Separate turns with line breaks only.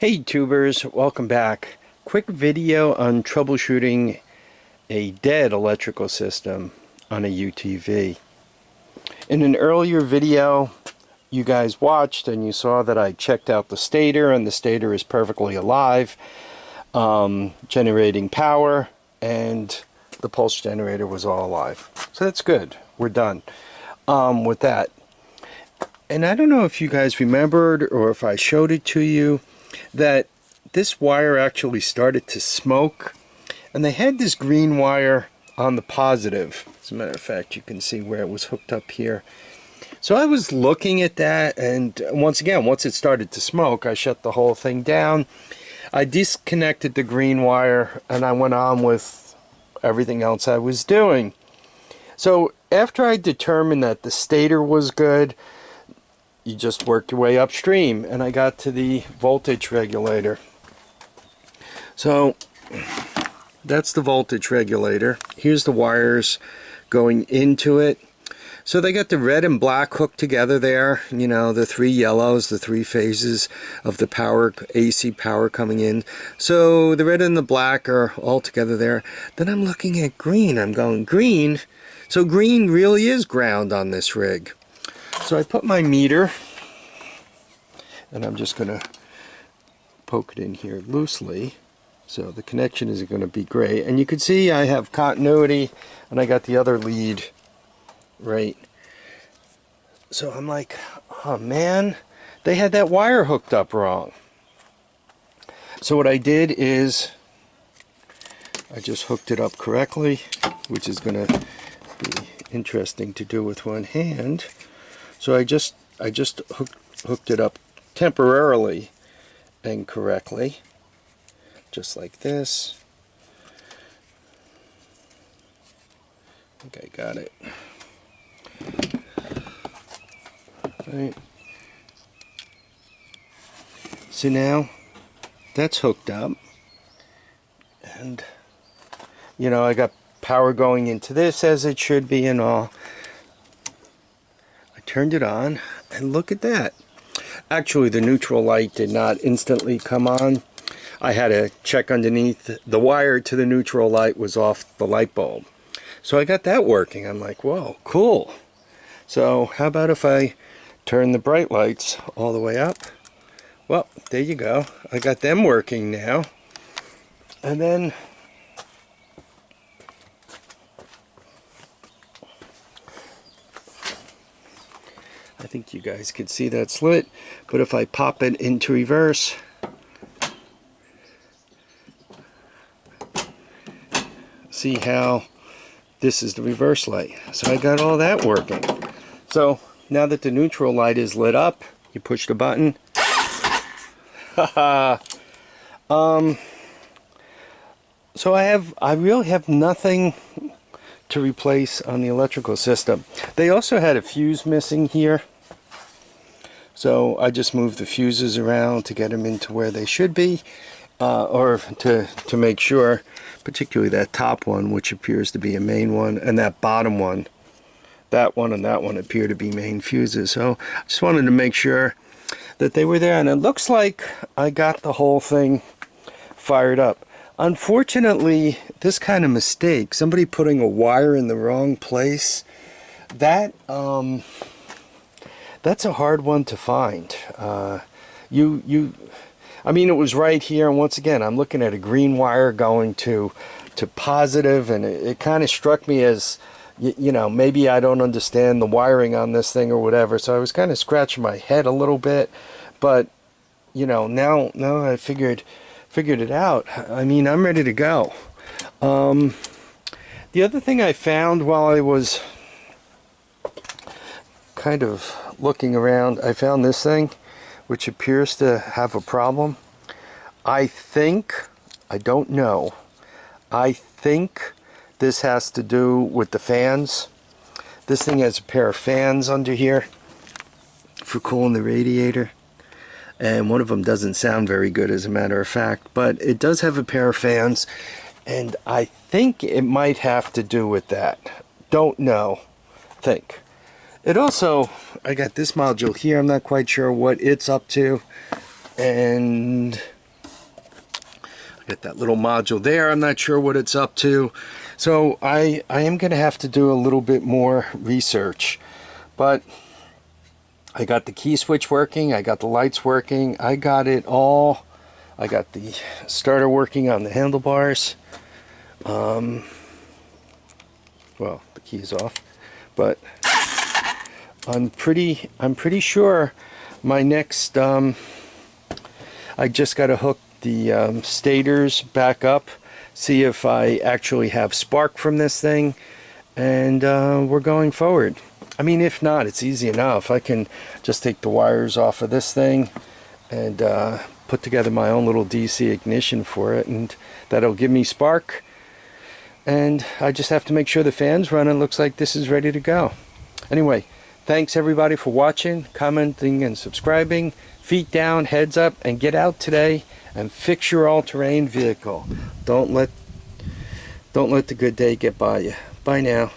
Hey tubers, welcome back. Quick video on troubleshooting a dead electrical system on a UTV. In an earlier video you guys watched and you saw that I checked out the stator, and the stator is perfectly alive, generating power, and the pulse generator was all alive. So that's good. We're done with that. And I don't know if you guys remembered or if I showed it to you, that this wire actually started to smoke, and they had this green wire on the positive. As a matter of fact, you can see where it was hooked up here. So I was looking at that, and once it started to smoke, I shut the whole thing down. I disconnected the green wire and I went on with everything else I was doing. So after I determined that the stator was good, you just work your way upstream, and I got to the voltage regulator. So that's the voltage regulator. Here's the wires going into it. So they got the red and black hooked together there, you know, the three yellows, the three phases of the power, AC power coming in. So the red and the black are all together there. Then I'm looking at green. I'm going, green? So green really is ground on this rig. So I put my meter, and I'm just going to poke it in here loosely, so the connection isn't going to be great. And you can see I have continuity, and I got the other lead right. So I'm like, oh man, they had that wire hooked up wrong. So what I did is I just hooked it up correctly, which is going to be interesting to do with one hand. So I just hooked it up temporarily and correctly, just like this. I think I got it. Right. So now that's hooked up, and you know, I got power going into this as it should be and all. Turned it on, and look at that. Actually, the neutral light did not instantly come on. I had to check underneath. The wire to the neutral light was off the light bulb. So I got that working. I'm like, whoa, cool. So how about if I turn the bright lights all the way up? Well, there you go. I got them working now. And then I think you guys can see that's lit, but if I pop it into reverse, see how this is the reverse light. So I got all that working. So now that the neutral light is lit up, you push the button. So I really have nothing to replace on the electrical system. They also had a fuse missing here. So I just moved the fuses around to get them into where they should be, or to make sure, particularly that top one, which appears to be a main one, and that bottom one, that one and that one appear to be main fuses. So I just wanted to make sure that they were there, and it looks like I got the whole thing fired up. Unfortunately, this kind of mistake, somebody putting a wire in the wrong place, that that's a hard one to find. I mean, it was right here, and once again, I'm looking at a green wire going to positive, and it kind of struck me as, you know, maybe I don't understand the wiring on this thing or whatever. So I was kind of scratching my head a little bit, but you know, now I figured it out. I mean, I'm ready to go. The other thing I found while I was kind of looking around, I found this thing, which appears to have a problem. I don't know, I think this has to do with the fans. This thing has a pair of fans under here for cooling the radiator, and one of them doesn't sound very good, as a matter of fact, but it does have a pair of fans, and I think it might have to do with that. Don't know. Think. It also, I got this module here, I'm not quite sure what it's up to, and Got that little module there. I'm not sure what it's up to. So I am going to have to do a little bit more research. But I got the key switch working. I got the lights working. I got it all. I got the starter working on the handlebars. Well, the key's off. But I'm pretty sure my next... I just got to hook the stators back up, see if I actually have spark from this thing, and we're going forward. I mean, if not, it's easy enough. I can just take the wires off of this thing and put together my own little DC ignition for it, and that'll give me spark. And I just have to make sure the fan's running. Looks like this is ready to go. Anyway, thanks everybody for watching, commenting, and subscribing. Feet down, heads up, and get out today and fix your all-terrain vehicle. Don't let the good day get by you. Bye now.